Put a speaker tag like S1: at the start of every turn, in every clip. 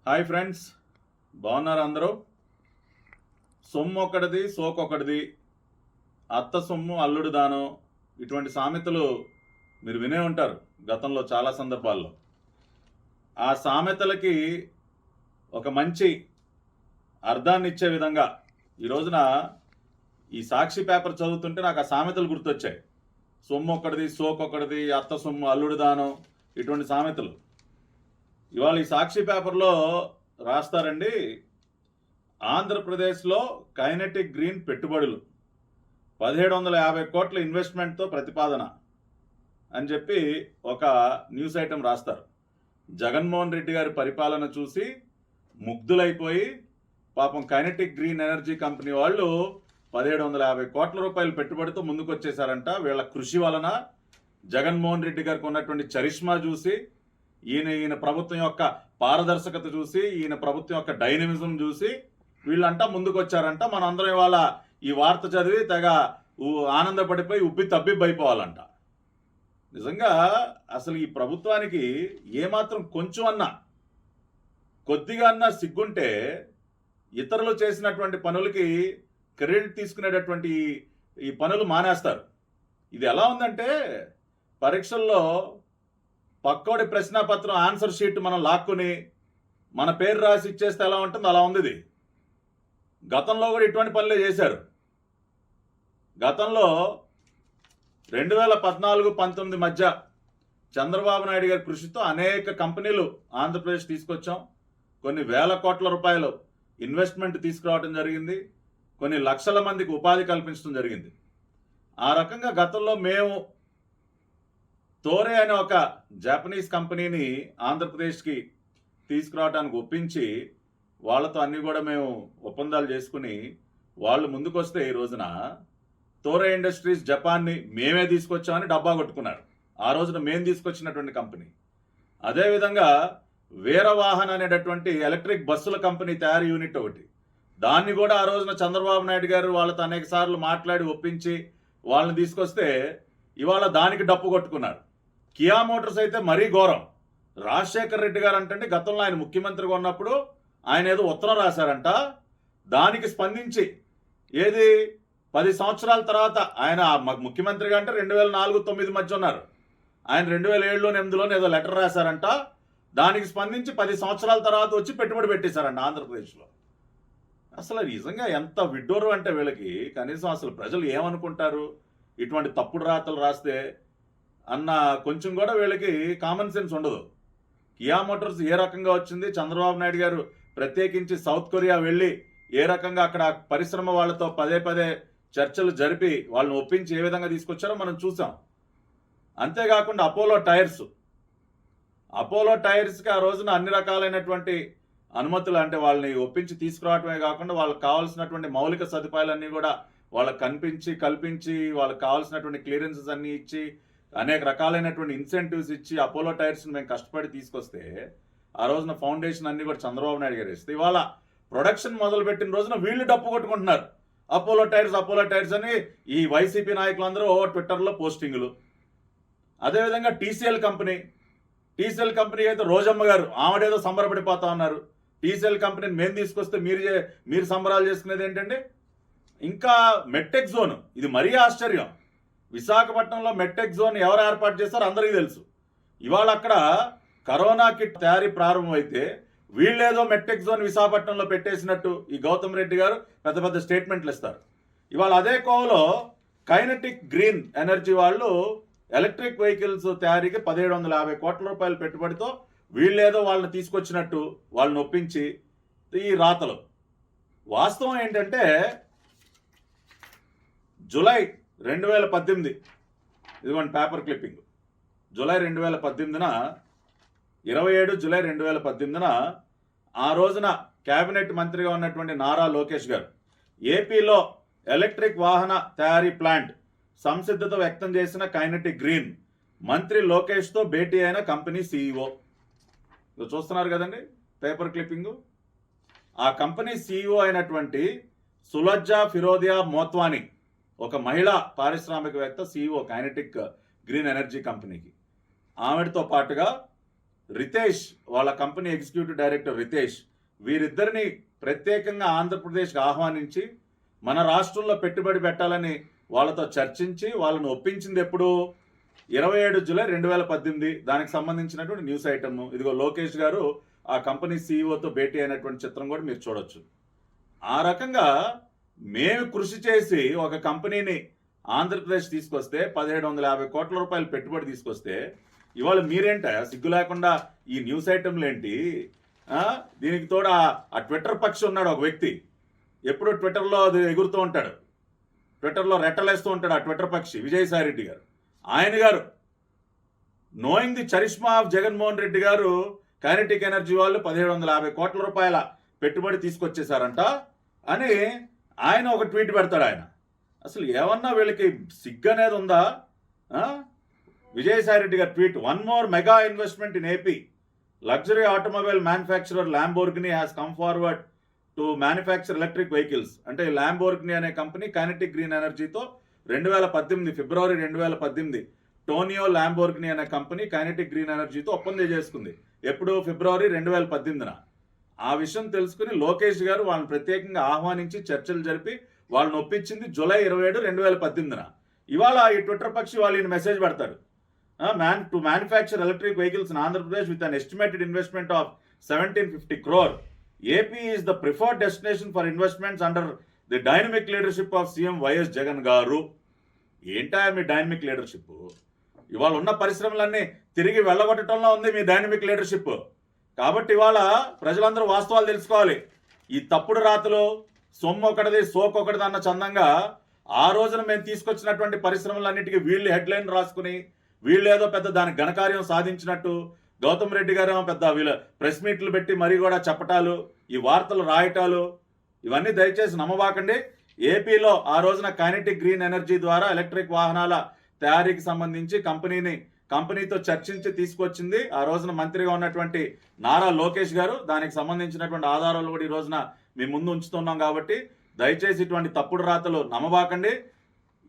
S1: Hi friends, బాగున్నారు అందరూ? సొమ్ము ఒకటిది సోకొకటిది, అత్త సొమ్ము అల్లుడు దానం, ఇటువంటి సామెతలు మీరు వినే ఉంటారు గతంలో చాలా సందర్భాల్లో. ఆ సామెతలకి ఒక మంచి అర్థాన్ని ఇచ్చే విధంగా ఈ రోజున ఈ సాక్షి పేపర్ చదువుతుంటే నాకు ఆ సామెతలు గుర్తొచ్చాయి. సొమ్ము ఒకటిది సోకొకటిది, అత్త సొమ్ము అల్లుడు దానం, ఇటువంటి సామెతలు. ఇవాళ ఈ సాక్షి పేపర్లో రాస్తారండి, ఆంధ్రప్రదేశ్లో కైనెటిక్ గ్రీన్ పెట్టుబడులు 1750 కోట్ల ఇన్వెస్ట్మెంట్తో ప్రతిపాదన అని చెప్పి ఒక న్యూస్ ఐటెం రాస్తారు. జగన్మోహన్ రెడ్డి గారి పరిపాలన చూసి ముగ్ధులైపోయి పాపం కైనెటిక్ గ్రీన్ ఎనర్జీ కంపెనీ వాళ్ళు 1750 కోట్ల రూపాయలు పెట్టుబడితో ముందుకు వచ్చేసారంట. వీళ్ళ కృషి వలన జగన్మోహన్ రెడ్డి గారికి ఉన్నటువంటి చరిష్మా చూసి, ఈయన ప్రభుత్వం యొక్క పారదర్శకత చూసి, ఈయన ప్రభుత్వం యొక్క డైనమిజం చూసి వీళ్ళంటా ముందుకు వచ్చారంట. మనందరం ఇవాళ ఈ వార్త చదివి తెగ ఆనందపడిపోయి ఉబ్బి తబ్బిబ్బైపోవాలంట. నిజంగా అసలు ఈ ప్రభుత్వానికి ఏమాత్రం కొంచెం అన్నా కొద్దిగా అన్నా సిగ్గుంటే ఇతరులు చేసినటువంటి పనులకి క్రెడిట్ తీసుకునేటటువంటి ఈ పనులు మానేస్తారు. ఇది ఎలా ఉందంటే, పరీక్షల్లో పక్కోడి ప్రశ్నాపత్రం ఆన్సర్ షీట్ మనం లాక్కుని మన పేరు రాసి ఇచ్చేస్తే ఎలా ఉంటుందో అలా ఉంది ఇది. గతంలో కూడా ఇటువంటి పనులే చేశారు. గతంలో 2014-19 మధ్య చంద్రబాబు నాయుడు గారి కృషితో అనేక కంపెనీలు ఆంధ్రప్రదేశ్ తీసుకొచ్చాం. కొన్ని వేల కోట్ల రూపాయలు ఇన్వెస్ట్మెంట్ తీసుకురావడం జరిగింది. కొన్ని లక్షల మందికి ఉపాధి కల్పించడం జరిగింది. ఆ రకంగా గతంలో మేము తోరే అనే ఒక జపనీస్ కంపెనీని ఆంధ్రప్రదేశ్కి తీసుకురావడానికి ఒప్పించి వాళ్ళతో అన్నీ కూడా మేము ఒప్పందాలు చేసుకుని వాళ్ళు ముందుకొస్తే ఈ రోజున తోరే ఇండస్ట్రీస్ జపాన్ని మేమే తీసుకొచ్చామని డబ్బా కొట్టుకున్నారు. ఆ రోజున మేము తీసుకొచ్చినటువంటి కంపెనీ. అదేవిధంగా వీరవాహన్ అనేటటువంటి ఎలక్ట్రిక్ బస్సుల కంపెనీ తయారీ యూనిట్ ఒకటి, దాన్ని కూడా ఆ రోజున చంద్రబాబు నాయుడు గారు వాళ్ళతో అనేక సార్లు మాట్లాడి ఒప్పించి వాళ్ళని తీసుకొస్తే ఇవాళ దానికి డప్పు కొట్టుకున్నారు. కియా మోటార్స్ అయితే మరీ ఘోరం. రాజశేఖర్ రెడ్డి గారు అంటే గతంలో ఆయన ముఖ్యమంత్రిగా ఉన్నప్పుడు ఆయన ఏదో ఉత్తరం రాశారంట. దానికి స్పందించి ఏది 10 సంవత్సరాల తర్వాత ఆయన ముఖ్యమంత్రిగా అంటే 2004-9 మధ్య ఉన్నారు. ఆయన 2007-8 ఏదో లెటర్ రాశారంట. దానికి స్పందించి 10 సంవత్సరాల తర్వాత వచ్చి పెట్టుబడి పెట్టేశారంట ఆంధ్రప్రదేశ్లో. అసలు నిజంగా ఎంత విడ్డూరం అంటే వీళ్ళకి కనీసం అసలు ప్రజలు ఏమనుకుంటారు ఇటువంటి తప్పుడు రాతలు రాస్తే అన్న కొంచెం కూడా వీళ్ళకి కామన్ సెన్స్ ఉండదు. కియా మోటార్స్ ఏ రకంగా వచ్చింది, చంద్రబాబు నాయుడు గారు ప్రత్యేకించి సౌత్ కొరియా వెళ్ళి ఏ రకంగా అక్కడ పరిశ్రమ వాళ్ళతో పదే పదే చర్చలు జరిపి వాళ్ళని ఒప్పించి ఏ విధంగా తీసుకొచ్చారో మనం చూసాం. అంతేకాకుండా అపోలో టైర్స్కి ఆ రోజున అన్ని రకాలైనటువంటి అనుమతులు, అంటే వాళ్ళని ఒప్పించి తీసుకురావటమే కాకుండా వాళ్ళకి కావాల్సినటువంటి మౌలిక సదుపాయాలన్నీ కూడా వాళ్ళకి కల్పించి వాళ్ళకి కావాల్సినటువంటి క్లియరెన్సెస్ అన్నీ ఇచ్చి అనేక రకాలైనటువంటి ఇన్సెంటివ్స్ ఇచ్చి అపోలో టైర్స్ని మేము కష్టపడి తీసుకొస్తే ఆ రోజున ఫౌండేషన్ అన్ని కూడా చంద్రబాబు నాయుడు గారు ఇస్తే ఇవాళ ప్రొడక్షన్ మొదలుపెట్టిన రోజున వీళ్ళు డప్పు కొట్టుకుంటున్నారు. అపోలో టైర్స్ అని ఈ వైసీపీ నాయకులందరూ ట్విట్టర్లో పోస్టింగులు. అదేవిధంగా టీసీఎల్ కంపెనీ అయితే రోజమ్మ గారు ఆవిడేదో సంబరపడిపోతా ఉన్నారు. టీసీఎల్ కంపెనీని మేము తీసుకొస్తే మీరు సంబరాలు చేసుకునేది ఏంటండి? ఇంకా మెట్టెక్ జోన్, ఇది మరీ ఆశ్చర్యం. విశాఖపట్నంలో మెట్టెక్ జోన్ ఎవరు ఏర్పాటు చేస్తారో అందరికీ తెలుసు. ఇవాళ అక్కడ కరోనా కిట్ తయారీ ప్రారంభమైతే వీళ్ళేదో మెట్టెక్ జోన్ విశాఖపట్నంలో పెట్టేసినట్టు ఈ గౌతమ్ రెడ్డి గారు పెద్ద పెద్ద స్టేట్మెంట్లు ఇస్తారు. ఇవాళ అదే కోవలో కైనెటిక్ గ్రీన్ ఎనర్జీ వాళ్ళు ఎలక్ట్రిక్ వెహికల్స్ తయారీకి 1750 కోట్ల రూపాయల పెట్టుబడితో వీళ్ళేదో వాళ్ళని తీసుకొచ్చినట్టు వాళ్ళని ఒప్పించి ఈ రాతలు. వాస్తవం ఏంటంటే జూలై 2018, ఇదిగోండి పేపర్ క్లిప్పింగ్, జూలై 2018న 27 జూలై 2018న ఆ రోజున కేబినెట్ మంత్రిగా ఉన్నటువంటి నారా లోకేష్ గారు ఏపీలో ఎలక్ట్రిక్ వాహన తయారీ ప్లాంట్ సంసిద్ధత వ్యక్తం చేసిన కైనెటిక్ గ్రీన్ మంత్రి లోకేష్తో భేటీ అయిన కంపెనీ సీఈఓ. చూస్తున్నారు కదండి పేపర్ క్లిప్పింగు. ఆ కంపెనీ సీఈఓ అయినటువంటి సులజ్జా ఫిరోదియా మోత్వానీ, ఒక మహిళా పారిశ్రామికవేత్త, సీఈఓ కైనెటిక్ గ్రీన్ ఎనర్జీ కంపెనీకి. ఆవిడతో పాటుగా రితేష్, వాళ్ళ కంపెనీ ఎగ్జిక్యూటివ్ డైరెక్టర్ రితేష్, వీరిద్దరిని ప్రత్యేకంగా ఆంధ్రప్రదేశ్కి ఆహ్వానించి మన రాష్ట్రంలో పెట్టుబడి పెట్టాలని వాళ్ళతో చర్చించి వాళ్ళని ఒప్పించింది ఎప్పుడు? 27 జూలై 2018. దానికి సంబంధించినటువంటి న్యూస్ ఐటమ్ ఇదిగో. లోకేష్ గారు ఆ కంపెనీ సీఈఓతో భేటీ అయినటువంటి చిత్రం కూడా మీరు చూడొచ్చు. ఆ రకంగా మేము కృషి చేసి ఒక కంపెనీని ఆంధ్రప్రదేశ్ తీసుకొస్తే 1750 కోట్ల రూపాయలు పెట్టుబడి తీసుకొస్తే ఇవాళ మీరేంట సిగ్గు లేకుండా ఈ న్యూస్ ఐటమ్లు ఏంటి? దీనికి తోడు ఆ ట్విట్టర్ పక్షి ఉన్నాడు ఒక వ్యక్తి, ఎప్పుడు ట్విట్టర్లో అది ఎగురుతూ ఉంటాడు, ట్విట్టర్లో రెట్టలేస్తూ ఉంటాడు ఆ ట్విట్టర్ పక్షి, విజయసాయి రెడ్డి గారు. ఆయన గారు knowing the charisma of Jaganmohan Reddy గారు కైనెటిక్ ఎనర్జీ వాళ్ళు 1750 కోట్ల రూపాయల పెట్టుబడి తీసుకొచ్చేసారంట అని ఆయన ఒక ట్వీట్ పెడతాడు. ఆయన అసలు ఏమన్నా వీళ్ళకి సిగ్గు అనేది ఉందా? విజయసాయి రెడ్డి గారి tweet, one more mega investment in AP. Luxury automobile manufacturer Lamborghini has come forward to manufacture electric vehicles. అంటే ల్యాంబోర్గినీ అనే కంపెనీ కైనెటిక్ గ్రీన్ ఎనర్జీతో 2018 ఫిబ్రవరి 2018 టోనియో ల్యాంబోర్గినీ అనే కంపెనీ కైనెటిక్ గ్రీన్ ఎనర్జీతో ఒప్పందం చేసుకుంది. ఎప్పుడు? ఫిబ్రవరి 2018. ఆ విషయం తెలుసుకుని లోకేష్ గారు వాళ్ళని ప్రత్యేకంగా ఆహ్వానించి చర్చలు జరిపి వాళ్ళని ఒప్పించింది జూలై 27, 2018. ఇవాళ ఈ ట్విట్టర్ పక్షి వాళ్ళు ఈయన మెసేజ్ పెడతారు, to manufacture electric vehicles in Andhra Pradesh with an estimated investment of 1750 crore. AP is the preferred destination for investments under the dynamic leadership of CM YS Jagan గారు. ఏంటా మీ డైనమిక్ లీడర్షిప్? ఇవాళ ఉన్న పరిశ్రమలన్నీ తిరిగి వెళ్ళగొట్టడంలో ఉంది మీ డైనమిక్ లీడర్షిప్. కాబట్టి ఇవాళ ప్రజలందరూ వాస్తవాలు తెలుసుకోవాలి. ఈ తప్పుడు రాతలు సొమ్ము ఒకటిది సోకొకటిది అన్న చందంగా ఆ రోజున మేము తీసుకొచ్చినటువంటి పరిశ్రమలన్నిటికీ వీళ్ళు హెడ్లైన్ రాసుకుని వీళ్ళు ఏదో పెద్ద దాని ఘనకార్యం సాధించినట్టు గౌతమ్ రెడ్డి గారు పెద్ద వీళ్ళ ప్రెస్ మీట్లు పెట్టి మరీ కూడా చెప్పటాలు, ఈ వార్తలు రాయటాలు, ఇవన్నీ దయచేసి నమ్మబాకండి. ఏపీలో ఆ రోజున కైనెటిక్ గ్రీన్ ఎనర్జీ ద్వారా ఎలక్ట్రిక్ వాహనాల తయారీకి సంబంధించి కంపెనీతో చర్చించి తీసుకొచ్చింది ఆ రోజున మంత్రిగా ఉన్నటువంటి నారా లోకేష్ గారు. దానికి సంబంధించినటువంటి ఆధారాలు కూడా ఈ రోజున మీ ముందు ఉంచుతున్నాం. కాబట్టి దయచేసి ఇటువంటి తప్పుడు రాతలు నమ్మబాకండి.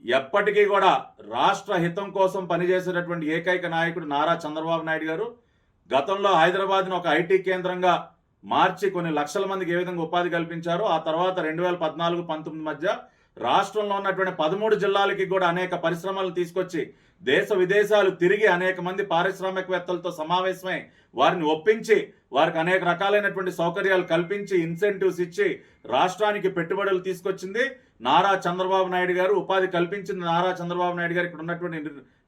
S1: ఎప్పటికీ కూడా రాష్ట్ర హితం కోసం పనిచేసేటటువంటి ఏకైక నాయకుడు నారా చంద్రబాబు నాయుడు గారు. గతంలో హైదరాబాద్ను ఒక ఐటీ కేంద్రంగా మార్చి కొన్ని లక్షల మందికి ఏ విధంగా ఉపాధి కల్పించారో, ఆ తర్వాత 2014-19 మధ్య రాష్ట్రంలో ఉన్నటువంటి 13 జిల్లాలకి కూడా అనేక పరిశ్రమలు తీసుకొచ్చి దేశ విదేశాలు తిరిగి అనేక మంది పారిశ్రామికవేత్తలతో సమావేశమై వారిని ఒప్పించి వారికి అనేక రకాలైనటువంటి సౌకర్యాలు కల్పించి ఇన్సెంటివ్స్ ఇచ్చి రాష్ట్రానికి పెట్టుబడులు తీసుకొచ్చింది నారా చంద్రబాబు నాయుడు గారు. ఉపాధి కల్పించింది నారా చంద్రబాబు నాయుడు గారు ఇక్కడ ఉన్నటువంటి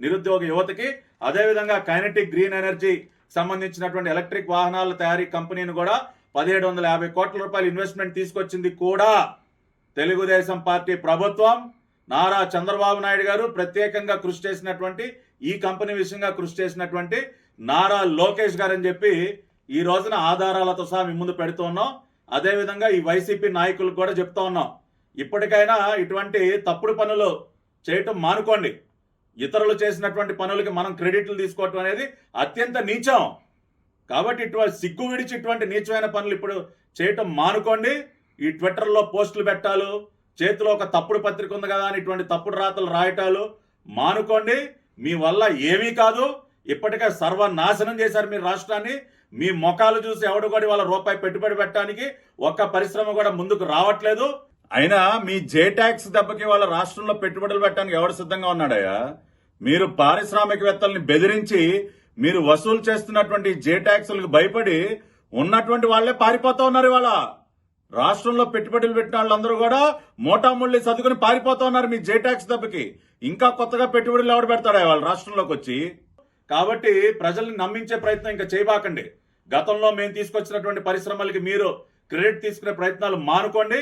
S1: నిరుద్యోగ యువతకి. అదేవిధంగా కైనెటిక్ గ్రీన్ ఎనర్జీ సంబంధించినటువంటి ఎలక్ట్రిక్ వాహనాల తయారీ కంపెనీని కూడా 1750 కోట్ల రూపాయలు ఇన్వెస్ట్మెంట్ తీసుకొచ్చింది కూడా తెలుగుదేశం పార్టీ ప్రభుత్వం. నారా చంద్రబాబు నాయుడు గారు ప్రత్యేకంగా కృషి చేసినటువంటి ఈ కంపెనీ విషయంగా కృషి చేసినటువంటి నారా లోకేష్ గారు అని చెప్పి ఈ రోజున ఆధారాలతో సహా మీ ముందు పెడుతూ ఉన్నాం. అదేవిధంగా ఈ వైసీపీ నాయకులకు కూడా చెప్తా ఉన్నాం, ఇప్పటికైనా ఇటువంటి తప్పుడు పనులు చేయటం మానుకోండి. ఇతరులు చేసినటువంటి పనులకి మనం క్రెడిట్లు తీసుకోవటం అనేది అత్యంత నీచం. కాబట్టి ఇటువంటి సిగ్గు విడిచి ఇటువంటి నీచమైన పనులు ఇప్పుడు చేయటం మానుకోండి. ఈ ట్విట్టర్లో పోస్టులు పెట్టాలు, చేతిలో ఒక తప్పుడు పత్రిక ఉంది కదా అని ఇటువంటి తప్పుడు రాతలు రాయటాలు మానుకోండి. మీ వల్ల ఏమీ కాదు. ఇప్పటికే సర్వనాశనం చేశారు మీరు రాష్ట్రాన్ని. మీ మొఖాలు చూసి ఎవడు కూడా వాళ్ళ రూపాయి పెట్టుబడి పెట్టడానికి ఒక్క పరిశ్రమ కూడా ముందుకు రావట్లేదు. అయినా మీ జే ట్యాక్స్ దెబ్బకి వాళ్ళ రాష్ట్రంలో పెట్టుబడులు పెట్టడానికి ఎవడు సిద్ధంగా ఉన్నాడయ్యా? మీరు పారిశ్రామికవేత్తల్ని బెదిరించి మీరు వసూలు చేస్తున్నటువంటి జే ట్యాక్స్లకు భయపడి ఉన్నటువంటి వాళ్లే పారిపోతా ఉన్నారు. ఇవాళ రాష్ట్రంలో పెట్టుబడులు పెట్టిన వాళ్ళందరూ కూడా మోటాముళ్ళి సర్దుకుని పారిపోతా ఉన్నారు మీ జే ట్యాక్స్ దెబ్బకి. ఇంకా కొత్తగా పెట్టుబడులు ఎవడు పెడతాడా వాళ్ళ రాష్ట్రంలోకి వచ్చి? కాబట్టి ప్రజల్ని నమ్మించే ప్రయత్నం ఇంకా చేయబాకండి. గతంలో మేము తీసుకొచ్చినటువంటి పరిశ్రమలకి మీరు క్రెడిట్ తీసుకునే ప్రయత్నాలు మానుకోండి.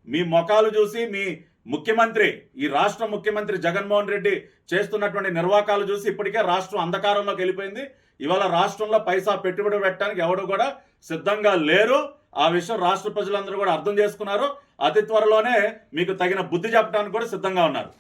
S1: మీ మొఖాలు చూసి మీ ముఖ్యమంత్రి, ఈ రాష్ట్ర ముఖ్యమంత్రి జగన్మోహన్ రెడ్డి చేస్తున్నటువంటి నిర్వాకాలు చూసి ఇప్పటికే రాష్ట్రం అంధకారంలోకి వెళ్ళిపోయింది. ఇవాళ రాష్ట్రంలో పైసా పెట్టుబడి పెట్టడానికి ఎవడు కూడా సిద్ధంగా లేరు. ఆ విషయం రాష్ట్ర ప్రజలందరూ కూడా అర్థం చేసుకున్నారు. అతి త్వరలోనే మీకు తగిన బుద్ధి చెప్పడానికి కూడా సిద్ధంగా ఉన్నారు.